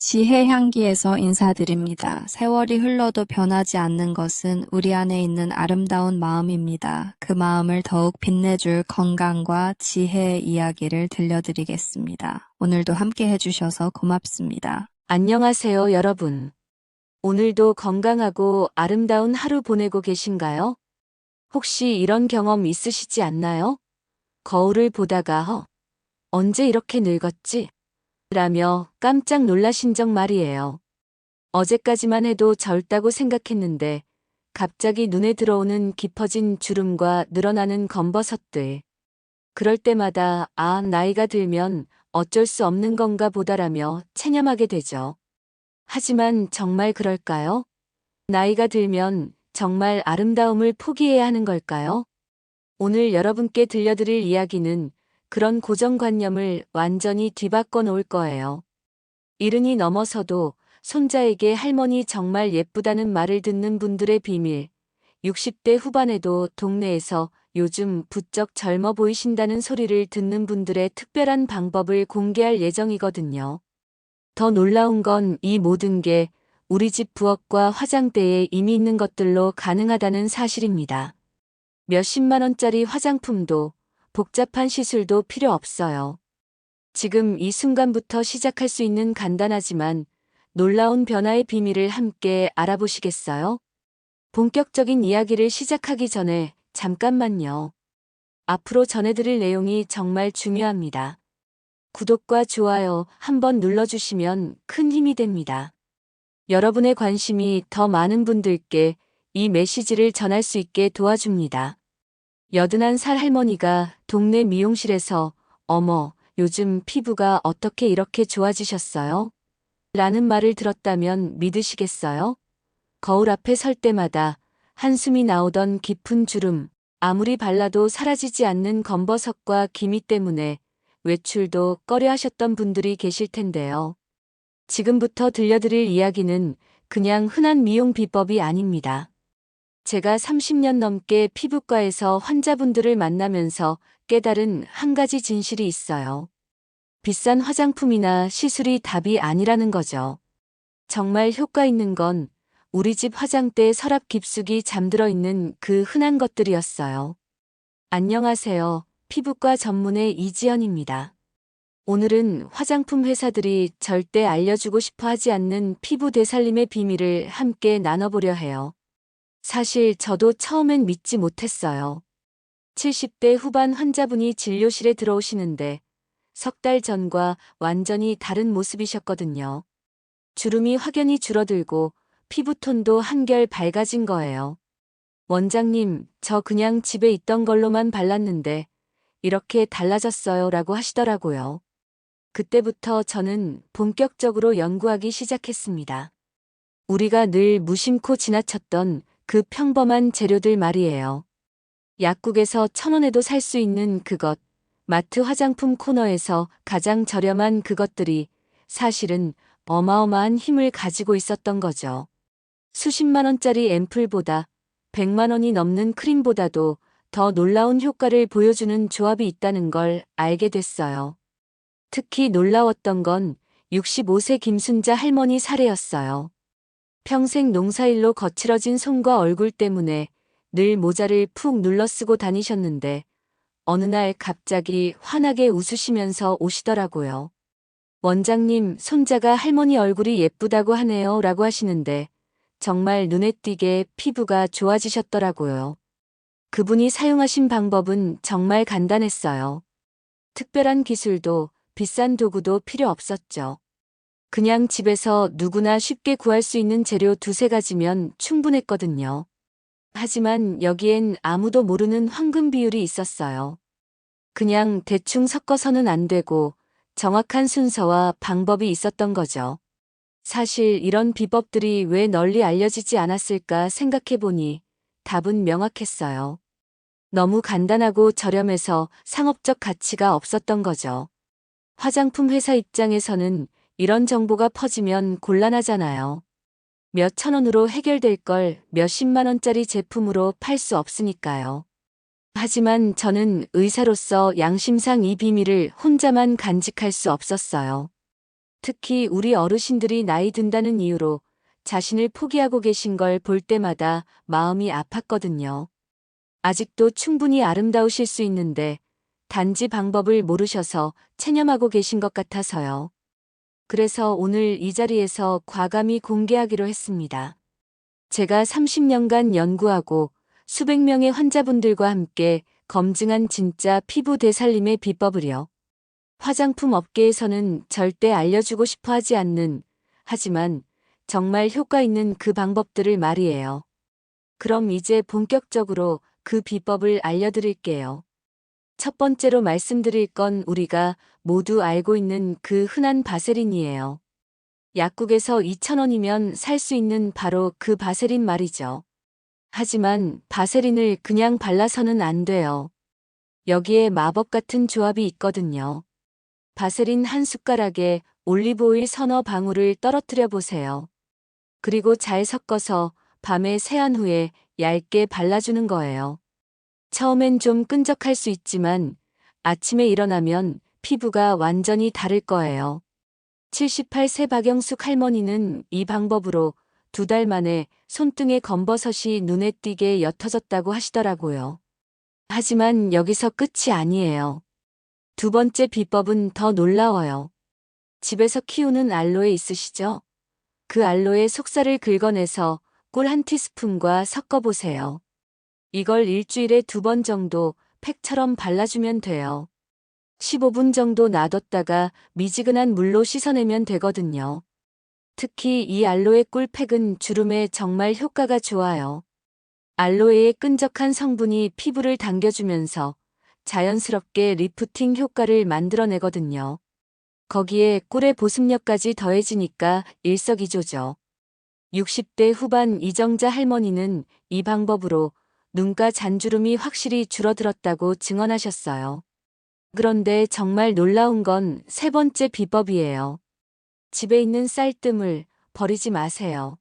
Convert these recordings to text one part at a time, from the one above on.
지혜 향기에서 인사드립니다. 세월이 흘러도 변하지 않는 것은 우리 안에 있는 아름다운 마음입니다. 그 마음을 더욱 빛내줄 건강과 지혜의 이야기를 들려드리겠습니다. 오늘도 함께 해주셔서 고맙습니다. 안녕하세요, 여러분. 오늘도 건강하고 아름다운 하루 보내고 계신가요? 혹시 이런 경험 있으시지 않나요? 거울을 보다가 언제 이렇게 늙었지? 라며 깜짝 놀라신 적 말이에요. 어제까지만 해도 젊다고 생각했는데 갑자기 눈에 들어오는 깊어진 주름과 늘어나는 검버섯들. 그럴 때마다 나이가 들면 어쩔 수 없는 건가 보다라며 체념하게 되죠. 하지만 정말 그럴까요? 나이가 들면 정말 아름다움을 포기해야 하는 걸까요? 오늘 여러분께 들려드릴 이야기는 그런 고정관념을 완전히 뒤바꿔 놓을 거예요. 이른이 넘어서도 손자에게 할머니 정말 예쁘다는 말을 듣는 분들의 비밀, 60대 후반에도 동네에서 요즘 부쩍 젊어 보이신다는 소리를 듣는 분들의 특별한 방법을 공개할 예정이거든요. 더 놀라운 건 이 모든 게 우리 집 부엌과 화장대에 이미 있는 것들로 가능하다는 사실입니다. 몇십만 원짜리 화장품도 복잡한 시술도 필요 없어요. 지금 이 순간부터 시작할 수 있는 간단하지만 놀라운 변화의 비밀을 함께 알아보시겠어요? 본격적인 이야기를 시작하기 전에 잠깐만요. 앞으로 전해드릴 내용이 정말 중요합니다. 구독과 좋아요 한번 눌러주시면 큰 힘이 됩니다. 여러분의 관심이 더 많은 분들께 이 메시지를 전할 수 있게 도와줍니다. 81살 할머니가 동네 미용실에서 어머, 요즘 피부가 어떻게 이렇게 좋아지셨어요? 라는 말을 들었다면 믿으시겠어요? 거울 앞에 설 때마다 한숨이 나오던 깊은 주름, 아무리 발라도 사라지지 않는 검버섯과 기미 때문에 외출도 꺼려 하셨던 분들이 계실 텐데요. 지금부터 들려드릴 이야기는 그냥 흔한 미용 비법이 아닙니다. 제가 30년 넘게 피부과에서 환자분들을 만나면서 깨달은 한 가지 진실이 있어요. 비싼 화장품이나 시술이 답이 아니라는 거죠. 정말 효과 있는 건 우리 집 화장대 서랍 깊숙이 잠들어 있는 그 흔한 것들이었어요. 안녕하세요. 피부과 전문의 이지연입니다. 오늘은 화장품 회사들이 절대 알려주고 싶어 하지 않는 피부 되살림의 비밀을 함께 나눠보려 해요. 사실 저도 처음엔 믿지 못했어요. 70대 후반 환자분이 진료실에 들어오시는데 석 달 전과 완전히 다른 모습이셨거든요. 주름이 확연히 줄어들고 피부톤도 한결 밝아진 거예요. 원장님, 저 그냥 집에 있던 걸로만 발랐는데 이렇게 달라졌어요 라고 하시더라고요. 그때부터 저는 본격적으로 연구하기 시작했습니다. 우리가 늘 무심코 지나쳤던 그 평범한 재료들 말이에요. 약국에서 1,000원에도 살 수 있는 그것, 마트 화장품 코너에서 가장 저렴한 그것들이 사실은 어마어마한 힘을 가지고 있었던 거죠. 수십만 원짜리 앰플보다 100만 원이 넘는 크림보다도 더 놀라운 효과를 보여주는 조합이 있다는 걸 알게 됐어요. 특히 놀라웠던 건 65세 김순자 할머니 사례였어요. 평생 농사일로 거칠어진 손과 얼굴 때문에 늘 모자를 푹 눌러 쓰고 다니셨는데 어느 날 갑자기 환하게 웃으시면서 오시더라고요. 원장님, 손자가 할머니 얼굴이 예쁘다고 하네요 라고 하시는데 정말 눈에 띄게 피부가 좋아지셨더라고요. 그분이 사용하신 방법은 정말 간단했어요. 특별한 기술도 비싼 도구도 필요 없었죠. 그냥 집에서 누구나 쉽게 구할 수 있는 재료 두세 가지면 충분했거든요. 하지만 여기엔 아무도 모르는 황금 비율이 있었어요. 그냥 대충 섞어서는 안 되고 정확한 순서와 방법이 있었던 거죠. 사실 이런 비법들이 왜 널리 알려지지 않았을까 생각해보니 답은 명확했어요. 너무 간단하고 저렴해서 상업적 가치가 없었던 거죠. 화장품 회사 입장에서는 이런 정보가 퍼지면 곤란하잖아요. 몇 천 원으로 해결될 걸 몇십만 원짜리 제품으로 팔 수 없으니까요. 하지만 저는 의사로서 양심상 이 비밀을 혼자만 간직할 수 없었어요. 특히 우리 어르신들이 나이 든다는 이유로 자신을 포기하고 계신 걸 볼 때마다 마음이 아팠거든요. 아직도 충분히 아름다우실 수 있는데 단지 방법을 모르셔서 체념하고 계신 것 같아서요. 그래서 오늘 이 자리에서 과감히 공개하기로 했습니다. 제가 30년간 연구하고 수백 명의 환자분들과 함께 검증한 진짜 피부 되살림의 비법을요. 화장품 업계에서는 절대 알려주고 싶어 하지 않는, 하지만 정말 효과 있는 그 방법들을 말이에요. 그럼 이제 본격적으로 그 비법을 알려드릴게요. 첫 번째로 말씀드릴 건 우리가 모두 알고 있는 그 흔한 바세린이에요. 약국에서 2,000원이면 살 수 있는 바로 그 바세린 말이죠. 하지만 바세린을 그냥 발라서는 안 돼요. 여기에 마법 같은 조합이 있거든요. 바세린 한 숟가락에 올리브오일 서너 방울을 떨어뜨려 보세요. 그리고 잘 섞어서 밤에 세안 후에 얇게 발라주는 거예요. 처음엔 좀 끈적할 수 있지만 아침에 일어나면 피부가 완전히 다를 거예요. 78세 박영숙 할머니는 이 방법으로 2달 만에 손등에 검버섯이 눈에 띄게 옅어졌다고 하시더라고요. 하지만 여기서 끝이 아니에요. 두 번째 비법은 더 놀라워요. 집에서 키우는 알로에 있으시죠? 그 알로에 속살을 긁어내서 꿀 한 티스푼과 섞어보세요. 이걸 일주일에 2번 정도 팩처럼 발라주면 돼요. 15분 정도 놔뒀다가 미지근한 물로 씻어내면 되거든요. 특히 이 알로에 꿀팩은 주름에 정말 효과가 좋아요. 알로에의 끈적한 성분이 피부를 당겨주면서 자연스럽게 리프팅 효과를 만들어내거든요. 거기에 꿀의 보습력까지 더해지니까 일석이조죠. 60대 후반 이정자 할머니는 이 방법으로 눈가 잔주름이 확실히 줄어들었다고 증언하셨어요. 그런데 정말 놀라운 건 세 번째 비법이에요. 집에 있는 쌀뜨물 버리지 마세요.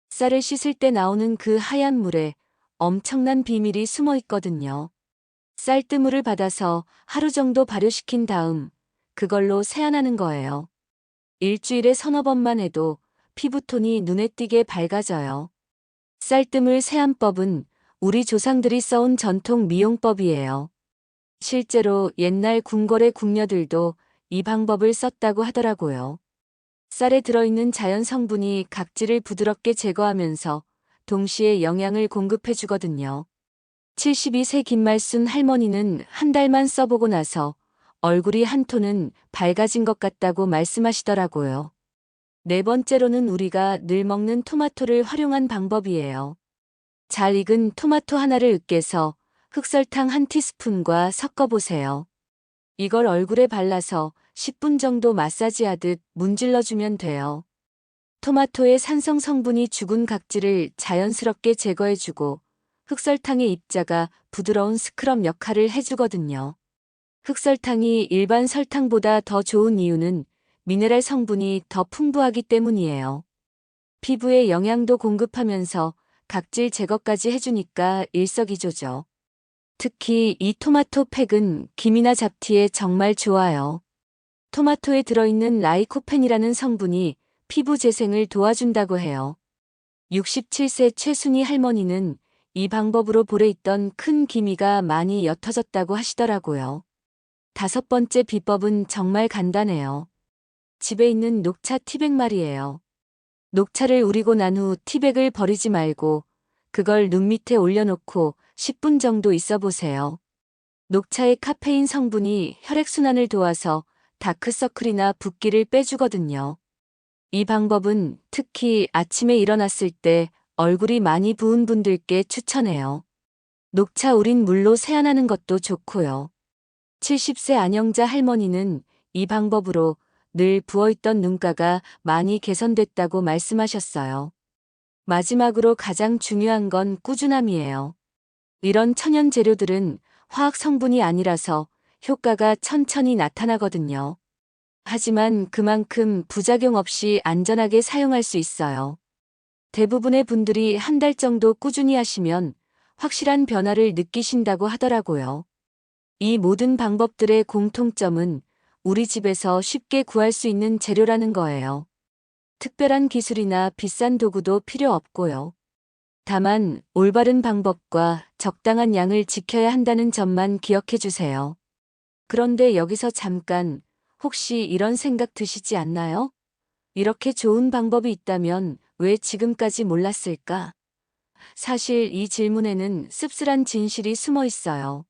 쌀을 씻을 때 나오는 그 하얀 물에 엄청난 비밀이 숨어 있거든요. 쌀뜨물을 받아서 하루 정도 발효시킨 다음 그걸로 세안하는 거예요. 일주일에 서너 번만 해도 피부톤이 눈에 띄게 밝아져요. 쌀뜨물 세안법은 우리 조상들이 써온 전통 미용법이에요. 실제로 옛날 궁궐의 궁녀들도 이 방법을 썼다고 하더라고요. 쌀에 들어있는 자연 성분이 각질을 부드럽게 제거하면서 동시에 영양을 공급해 주거든요. 72세 김말순 할머니는 한 달만 써보고 나서 얼굴이 한 톤은 밝아진 것 같다고 말씀하시더라고요. 네 번째로는 우리가 늘 먹는 토마토를 활용한 방법이에요. 잘 익은 토마토 하나를 으깨서 흑설탕 한 티스푼과 섞어보세요. 이걸 얼굴에 발라서 10분 정도 마사지하듯 문질러주면 돼요. 토마토의 산성 성분이 죽은 각질을 자연스럽게 제거해주고 흑설탕의 입자가 부드러운 스크럽 역할을 해주거든요. 흑설탕이 일반 설탕보다 더 좋은 이유는 미네랄 성분이 더 풍부하기 때문이에요. 피부에 영양도 공급하면서 각질 제거까지 해주니까 일석이조죠. 특히 이 토마토 팩은 김이나 잡티에 정말 좋아요. 토마토에 들어있는 라이코펜이라는 성분이 피부 재생을 도와준다고 해요. 67세 최순희 할머니는 이 방법으로 볼에 있던 큰 기미가 많이 옅어졌다고 하시더라고요. 다섯 번째 비법은 정말 간단해요. 집에 있는 녹차 티백 말이에요. 녹차를 우리고 난 후 티백을 버리지 말고 그걸 눈 밑에 올려놓고 10분 정도 있어 보세요. 녹차의 카페인 성분이 혈액순환을 도와서 다크서클이나 붓기를 빼주거든요. 이 방법은 특히 아침에 일어났을 때 얼굴이 많이 부은 분들께 추천해요. 녹차 우린 물로 세안하는 것도 좋고요. 70세 안영자 할머니는 이 방법으로 늘 부어있던 눈가가 많이 개선됐다고 말씀하셨어요. 마지막으로 가장 중요한 건 꾸준함이에요. 이런 천연 재료들은 화학 성분이 아니라서 효과가 천천히 나타나거든요. 하지만 그만큼 부작용 없이 안전하게 사용할 수 있어요. 대부분의 분들이 한 달 정도 꾸준히 하시면 확실한 변화를 느끼신다고 하더라고요. 이 모든 방법들의 공통점은 우리 집에서 쉽게 구할 수 있는 재료라는 거예요. 특별한 기술이나 비싼 도구도 필요 없고요. 다만 올바른 방법과 적당한 양을 지켜야 한다는 점만 기억해 주세요. 그런데 여기서 잠깐, 혹시 이런 생각 드시지 않나요? 이렇게 좋은 방법이 있다면 왜 지금까지 몰랐을까? 사실 이 질문에는 씁쓸한 진실이 숨어 있어요.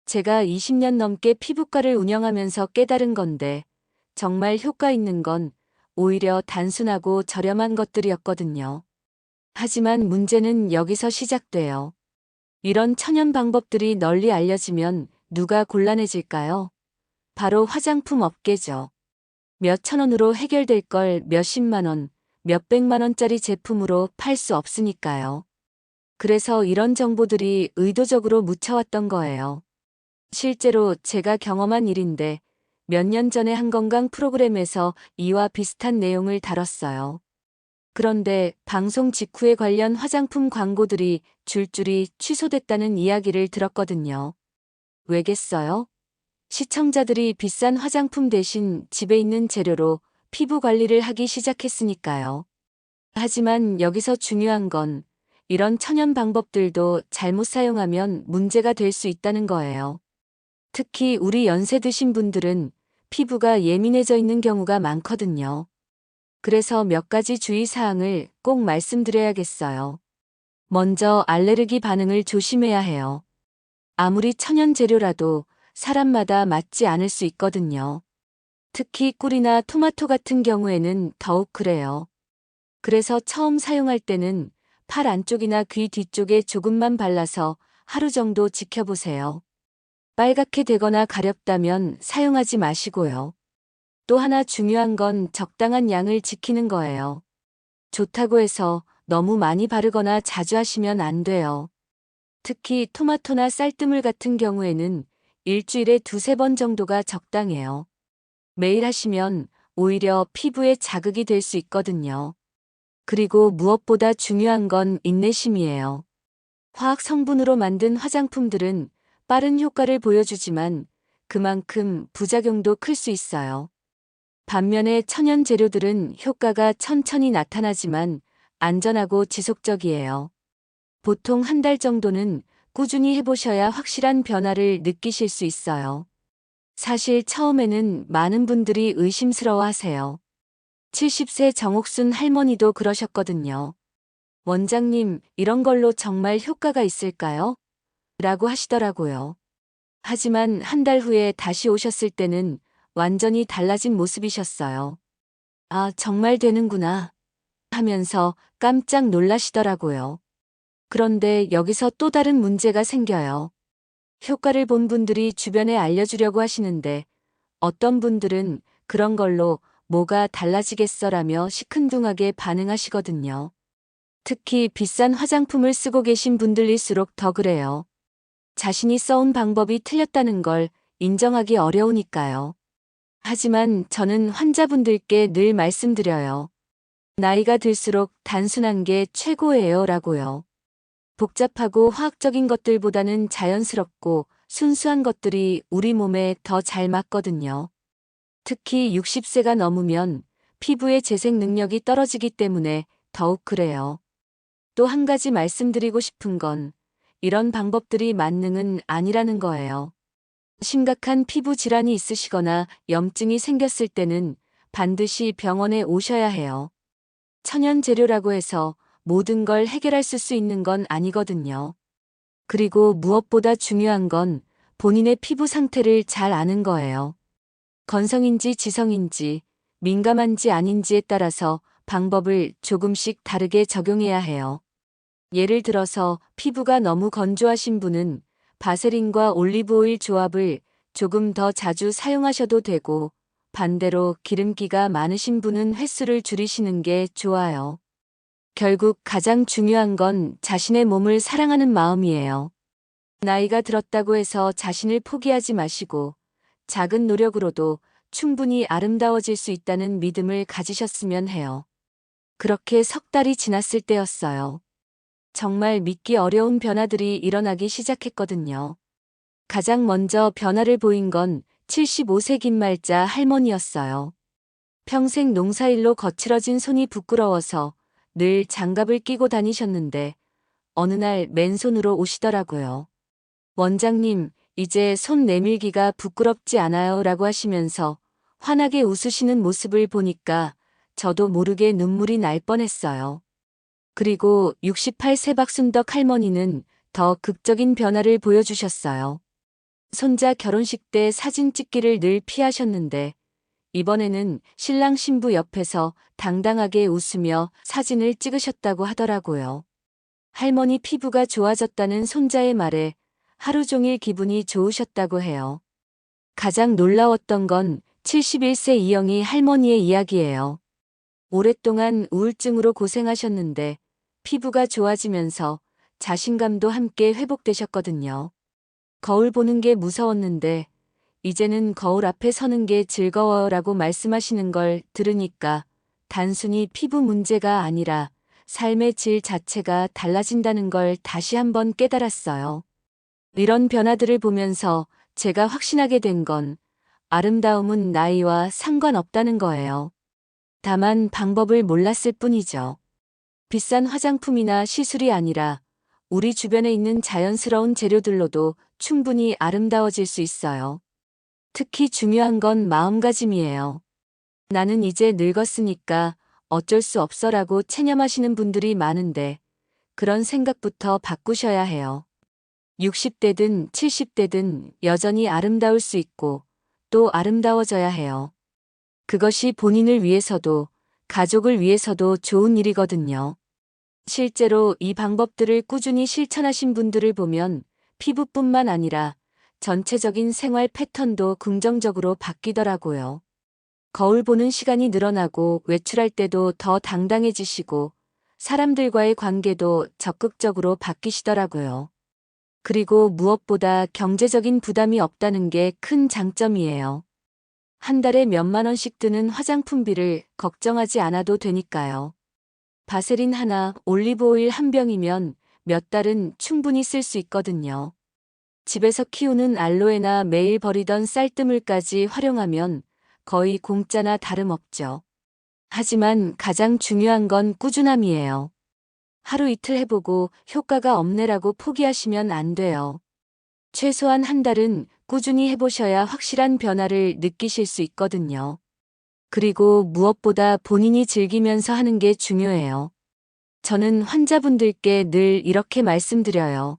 제가 20년 넘게 피부과를 운영하면서 깨달은 건데, 정말 효과 있는 건 오히려 단순하고 저렴한 것들이었거든요. 하지만 문제는 여기서 시작돼요. 이런 천연 방법들이 널리 알려지면 누가 곤란해질까요? 바로 화장품 업계죠. 몇 천 원으로 해결될 걸 몇십만 원, 몇백만 원짜리 제품으로 팔 수 없으니까요. 그래서 이런 정보들이 의도적으로 묻혀왔던 거예요. 실제로 제가 경험한 일인데 몇 년 전에 한 건강 프로그램에서 이와 비슷한 내용을 다뤘어요. 그런데 방송 직후에 관련 화장품 광고들이 줄줄이 취소됐다는 이야기를 들었거든요. 왜겠어요? 시청자들이 비싼 화장품 대신 집에 있는 재료로 피부 관리를 하기 시작했으니까요. 하지만 여기서 중요한 건 이런 천연 방법들도 잘못 사용하면 문제가 될 수 있다는 거예요. 특히 우리 연세 드신 분들은 피부가 예민해져 있는 경우가 많거든요. 그래서 몇 가지 주의사항을 꼭 말씀드려야겠어요. 먼저 알레르기 반응을 조심해야 해요. 아무리 천연 재료라도 사람마다 맞지 않을 수 있거든요. 특히 꿀이나 토마토 같은 경우에는 더욱 그래요. 그래서 처음 사용할 때는 팔 안쪽이나 귀 뒤쪽에 조금만 발라서 하루 정도 지켜보세요. 빨갛게 되거나 가렵다면 사용하지 마시고요. 또 하나 중요한 건 적당한 양을 지키는 거예요. 좋다고 해서 너무 많이 바르거나 자주 하시면 안 돼요. 특히 토마토나 쌀뜨물 같은 경우에는 일주일에 두세 번 정도가 적당해요. 매일 하시면 오히려 피부에 자극이 될 수 있거든요. 그리고 무엇보다 중요한 건 인내심이에요. 화학 성분으로 만든 화장품들은 빠른 효과를 보여주지만 그만큼 부작용도 클 수 있어요. 반면에 천연 재료들은 효과가 천천히 나타나지만 안전하고 지속적이에요. 보통 한 달 정도는 꾸준히 해보셔야 확실한 변화를 느끼실 수 있어요. 사실 처음에는 많은 분들이 의심스러워 하세요. 70세 정옥순 할머니도 그러셨거든요. 원장님, 이런 걸로 정말 효과가 있을까요? 라고 하시더라고요. 하지만 한 달 후에 다시 오셨을 때는 완전히 달라진 모습이셨어요. 아, 정말 되는구나 하면서 깜짝 놀라시더라고요. 그런데 여기서 또 다른 문제가 생겨요. 효과를 본 분들이 주변에 알려주려고 하시는데 어떤 분들은 그런 걸로 뭐가 달라지겠어라며 시큰둥하게 반응하시거든요. 특히 비싼 화장품을 쓰고 계신 분들일수록 더 그래요. 자신이 써온 방법이 틀렸다는 걸 인정하기 어려우니까요. 하지만 저는 환자분들께 늘 말씀드려요. 나이가 들수록 단순한 게 최고예요 라고요. 복잡하고 화학적인 것들보다는 자연스럽고 순수한 것들이 우리 몸에 더 잘 맞거든요. 특히 60세가 넘으면 피부의 재생 능력이 떨어지기 때문에 더욱 그래요. 또 한 가지 말씀드리고 싶은 건 이런 방법들이 만능은 아니라는 거예요. 심각한 피부 질환이 있으시거나 염증이 생겼을 때는 반드시 병원에 오셔야 해요. 천연 재료라고 해서 모든 걸 해결할 수 있는 건 아니거든요. 그리고 무엇보다 중요한 건 본인의 피부 상태를 잘 아는 거예요. 건성인지 지성인지 민감한지 아닌지에 따라서 방법을 조금씩 다르게 적용해야 해요. 예를 들어서 피부가 너무 건조하신 분은 바세린과 올리브오일 조합을 조금 더 자주 사용하셔도 되고 반대로 기름기가 많으신 분은 횟수를 줄이시는 게 좋아요. 결국 가장 중요한 건 자신의 몸을 사랑하는 마음이에요. 나이가 들었다고 해서 자신을 포기하지 마시고 작은 노력으로도 충분히 아름다워질 수 있다는 믿음을 가지셨으면 해요. 그렇게 석 달이 지났을 때였어요. 정말 믿기 어려운 변화들이 일어나기 시작했거든요. 가장 먼저 변화를 보인 건 75세 김말자 할머니였어요. 평생 농사일로 거칠어진 손이 부끄러워서 늘 장갑을 끼고 다니셨는데 어느 날 맨손으로 오시더라고요. 원장님, 이제 손 내밀기가 부끄럽지 않아요 라고 하시면서 환하게 웃으시는 모습을 보니까 저도 모르게 눈물이 날 뻔했어요. 그리고 68세 박순덕 할머니는 더 극적인 변화를 보여주셨어요. 손자 결혼식 때 사진 찍기를 늘 피하셨는데 이번에는 신랑 신부 옆에서 당당하게 웃으며 사진을 찍으셨다고 하더라고요. 할머니 피부가 좋아졌다는 손자의 말에 하루 종일 기분이 좋으셨다고 해요. 가장 놀라웠던 건 71세 이영희 할머니의 이야기예요. 오랫동안 우울증으로 고생하셨는데 피부가 좋아지면서 자신감도 함께 회복되셨거든요. 거울 보는 게 무서웠는데 이제는 거울 앞에 서는 게 즐거워라고 말씀하시는 걸 들으니까 단순히 피부 문제가 아니라 삶의 질 자체가 달라진다는 걸 다시 한번 깨달았어요. 이런 변화들을 보면서 제가 확신하게 된 건 아름다움은 나이와 상관없다는 거예요. 다만 방법을 몰랐을 뿐이죠. 비싼 화장품이나 시술이 아니라 우리 주변에 있는 자연스러운 재료들로도 충분히 아름다워질 수 있어요. 특히 중요한 건 마음가짐이에요. 나는 이제 늙었으니까 어쩔 수 없어라고 체념하시는 분들이 많은데 그런 생각부터 바꾸셔야 해요. 60대든 70대든 여전히 아름다울 수 있고 또 아름다워져야 해요. 그것이 본인을 위해서도 가족을 위해서도 좋은 일이거든요. 실제로 이 방법들을 꾸준히 실천하신 분들을 보면 피부뿐만 아니라 전체적인 생활 패턴도 긍정적으로 바뀌더라고요. 거울 보는 시간이 늘어나고 외출할 때도 더 당당해지시고 사람들과의 관계도 적극적으로 바뀌시더라고요. 그리고 무엇보다 경제적인 부담이 없다는 게 큰 장점이에요. 한 달에 몇만 원씩 드는 화장품비를 걱정하지 않아도 되니까요. 바세린 하나, 올리브오일 한 병이면 몇 달은 충분히 쓸 수 있거든요. 집에서 키우는 알로에나 매일 버리던 쌀뜨물까지 활용하면 거의 공짜나 다름없죠. 하지만 가장 중요한 건 꾸준함이에요. 하루 이틀 해보고 효과가 없네라고 포기하시면 안 돼요. 최소한 한 달은 꾸준히 해보셔야 확실한 변화를 느끼실 수 있거든요. 그리고 무엇보다 본인이 즐기면서 하는 게 중요해요. 저는 환자분들께 늘 이렇게 말씀드려요.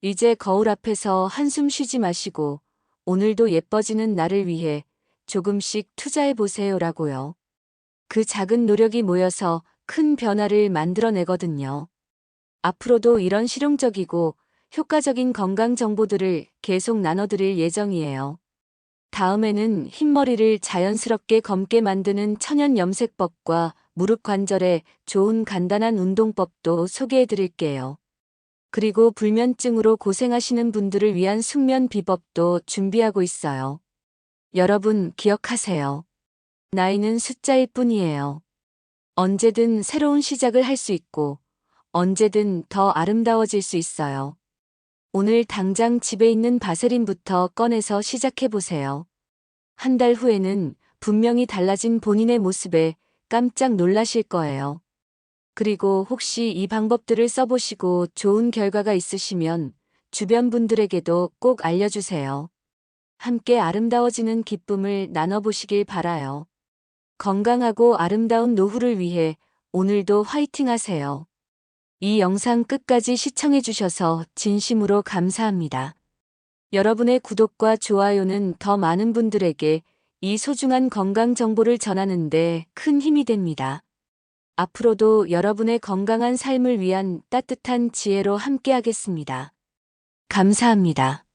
이제 거울 앞에서 한숨 쉬지 마시고 오늘도 예뻐지는 나를 위해 조금씩 투자해 보세요라고요. 그 작은 노력이 모여서 큰 변화를 만들어내거든요. 앞으로도 이런 실용적이고 효과적인 건강 정보들을 계속 나눠드릴 예정이에요. 다음에는 흰머리를 자연스럽게 검게 만드는 천연 염색법과 무릎 관절에 좋은 간단한 운동법도 소개해 드릴게요. 그리고 불면증으로 고생하시는 분들을 위한 숙면 비법도 준비하고 있어요. 여러분 기억하세요. 나이는 숫자일 뿐이에요. 언제든 새로운 시작을 할 수 있고 언제든 더 아름다워질 수 있어요. 오늘 당장 집에 있는 바세린부터 꺼내서 시작해보세요. 한 달 후에는 분명히 달라진 본인의 모습에 깜짝 놀라실 거예요. 그리고 혹시 이 방법들을 써보시고 좋은 결과가 있으시면 주변 분들에게도 꼭 알려주세요. 함께 아름다워지는 기쁨을 나눠보시길 바라요. 건강하고 아름다운 노후를 위해 오늘도 화이팅 하세요. 이 영상 끝까지 시청해주셔서 진심으로 감사합니다. 여러분의 구독과 좋아요는 더 많은 분들에게 이 소중한 건강 정보를 전하는 데 큰 힘이 됩니다. 앞으로도 여러분의 건강한 삶을 위한 따뜻한 지혜로 함께하겠습니다. 감사합니다.